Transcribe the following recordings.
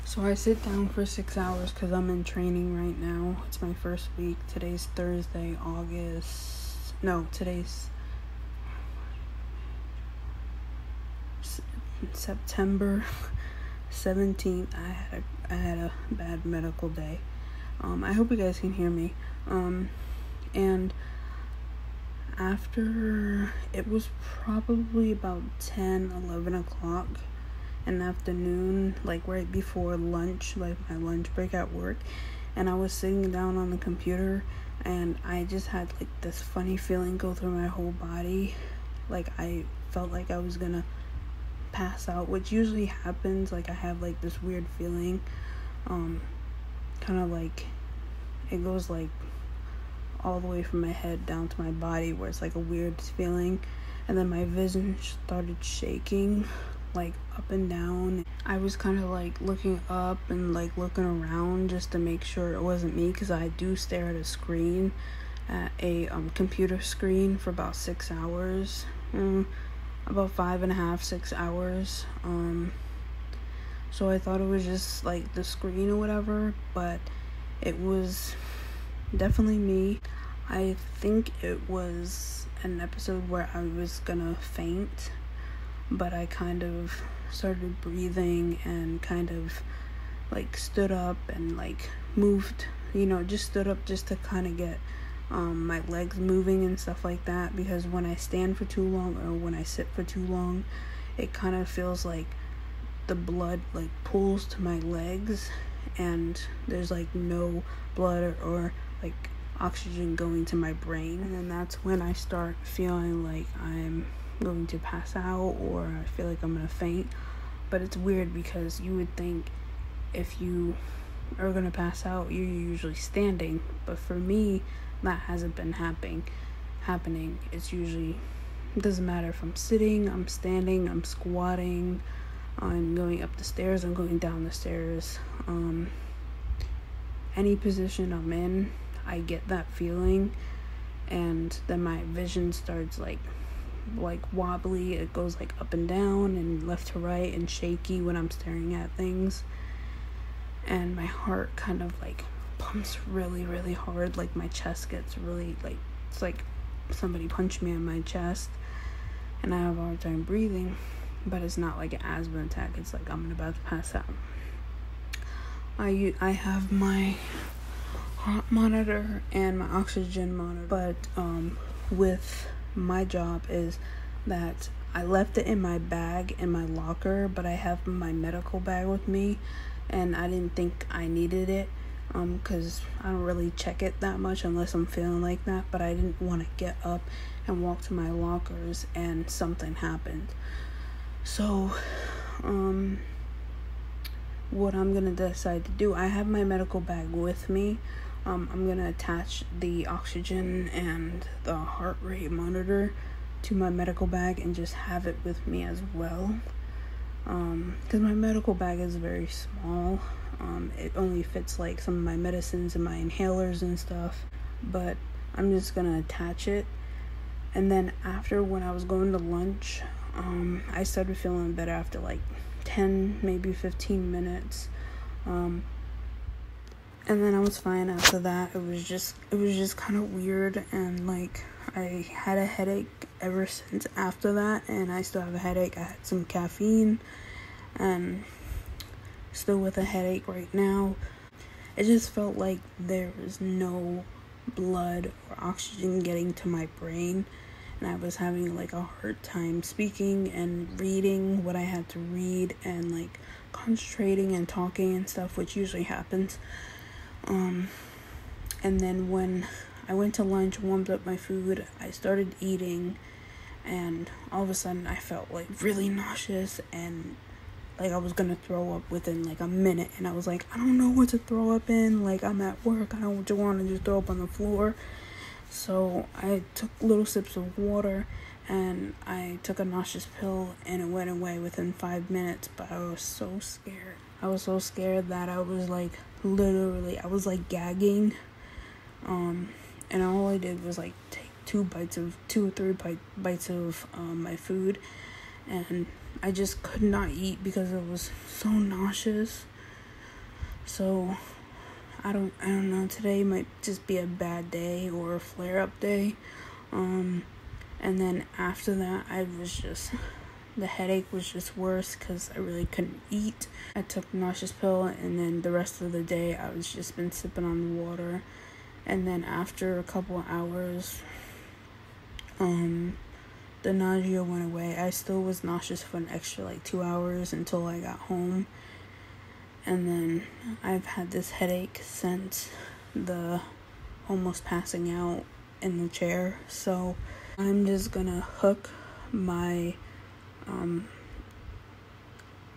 So I sit down for 6 hours because I'm in training right now. It's my first week. Today's Thursday, today's September 17th. I had a bad medical day. I hope you guys can hear me. And after, it was probably about 11 o'clock in the afternoon, like right before lunch, like my lunch break at work, and I was sitting down on the computer and I just had like this funny feeling go through my whole body. Like I felt like I was gonna pass out, which usually happens. Like I have like this weird feeling, kind of like it goes like all the way from my head down to my body, where it's like a weird feeling. And then my vision started shaking, like up and down. I was kind of like looking up and like looking around just to make sure it wasn't me, because I do stare at a screen, at a computer screen, for about 6 hours, about 5.5, 6 hours. So I thought it was just like the screen or whatever, but it was definitely me. I think it was an episode where I was gonna faint, but I kind of started breathing and kind of like stood up and like moved, just stood up just to kind of get my legs moving and stuff like that, because when I stand for too long or when I sit for too long, it kind of feels like the blood like pulls to my legs and there's like no blood or like oxygen going to my brain. And then that's when I start feeling like I'm going to pass out, or I feel like I'm gonna faint. But it's weird because you would think if you are gonna pass out, you're usually standing, but for me that hasn't been happening. It's usually, it doesn't matter if I'm sitting, I'm standing, I'm squatting, I'm going up the stairs, I'm going down the stairs, any position I'm in, I get that feeling. And then my vision starts like wobbly. It goes like up and down and left to right and shaky when I'm staring at things. And my heart kind of like pumps really, really hard. Like my chest gets really like, it's like somebody punched me in my chest, and I have a hard time breathing. But it's not like an asthma attack. It's like I'm about to pass out. I have my heart monitor and my oxygen monitor, but with my job is that I left it in my bag in my locker, but I have my medical bag with me, and I didn't think I needed it because I don't really check it that much unless I'm feeling like that. But I didn't want to get up and walk to my lockers and something happened. So what I'm gonna decide to do, I have my medical bag with me. I'm gonna attach the oxygen and the heart rate monitor to my medical bag and just have it with me as well, because my medical bag is very small. It only fits like some of my medicines and my inhalers and stuff, but I'm just gonna attach it. And then after, when I was going to lunch, I started feeling better after like 10, maybe 15 minutes. And then I was fine after that. It was just kind of weird, and like I had a headache ever since after that, and I still have a headache. I had some caffeine and still with a headache right now. It just felt like there was no blood or oxygen getting to my brain, and I was having like a hard time speaking and reading what I had to read, and like concentrating and talking and stuff, which usually happens. And then when I went to lunch, warmed up my food, I started eating, and all of a sudden I felt like really nauseous and like I was gonna throw up within like a minute. And I was like, I don't know what to throw up in, like I'm at work, I don't want to just throw up on the floor. So I took little sips of water and I took a nauseous pill, and it went away within 5 minutes. But I was so scared. I was so scared that I was like literally, I was like gagging. And all I did was like take 2 or 3 bites of my food, and I just could not eat because it was so nauseous. So I don't know, today might just be a bad day or a flare-up day. And then after that, the headache was just worse because I really couldn't eat. I took the nauseous pill, and then the rest of the day I was just been sipping on the water. And then after a couple of hours, the nausea went away. I still was nauseous for an extra 2 hours until I got home. And then I've had this headache since the almost passing out in the chair. So I'm just gonna hook my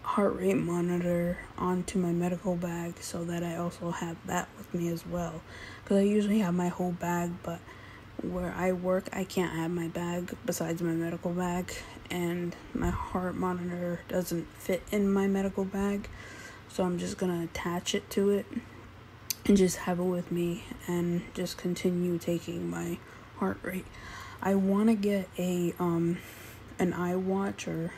heart rate monitor onto my medical bag so that I also have that with me as well. Because I usually have my whole bag, but where I work, I can't have my bag besides my medical bag, and my heart monitor doesn't fit in my medical bag. So I'm just gonna attach it to it and just have it with me and just continue taking my heart rate. I want to get an iWatch, or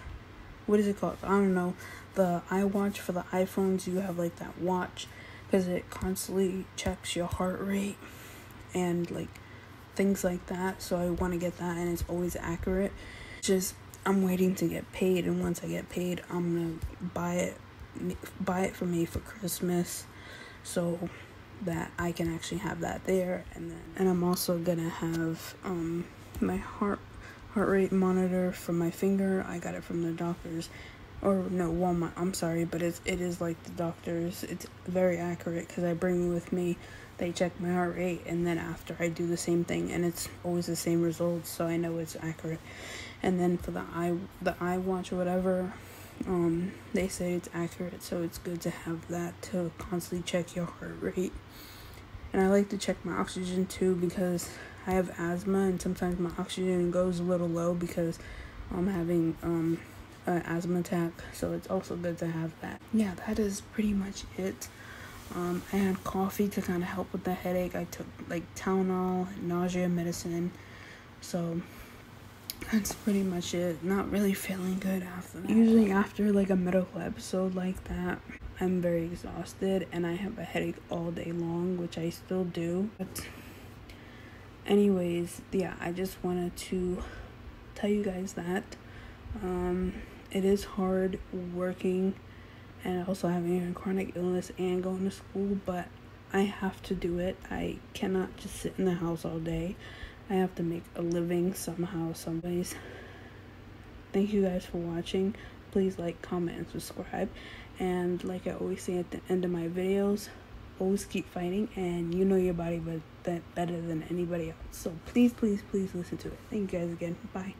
what is it called? I don't know. The iWatch for the iPhones, you have that watch because it constantly checks your heart rate and things like that. So I want to get that, and it's always accurate. I'm waiting to get paid, and once I get paid, I'm gonna buy it for me for Christmas, so that I can actually have that there. And I'm also gonna have my heart rate monitor from my finger. I got it from the doctors, or no, Walmart. I'm sorry, but it is like the doctors. It's very accurate because I bring it with me. They check my heart rate, and then after I do the same thing, and it's always the same results, so I know it's accurate. And then for the iWatch or whatever, they say it's accurate, so it's good to have that to constantly check your heart rate. And I like to check my oxygen too, because I have asthma, and sometimes my oxygen goes a little low because I'm having an asthma attack, so it's also good to have that. Yeah, that is pretty much it. I had coffee to kind of help with the headache. I took Tylenol, nausea medicine, so that's pretty much it. Not really feeling good after that. Usually after a medical episode like that, I'm very exhausted and I have a headache all day long, which I still do. But anyways, yeah, I just wanted to tell you guys that it is hard working and also having a chronic illness and going to school, but I have to do it. I cannot just sit in the house all day. I have to make a living somehow, someways. Thank you guys for watching. Please comment, and subscribe. And like I always say at the end of my videos, always keep fighting, and you know your body better than anybody else. So please, please, please listen to it. Thank you guys again. Bye.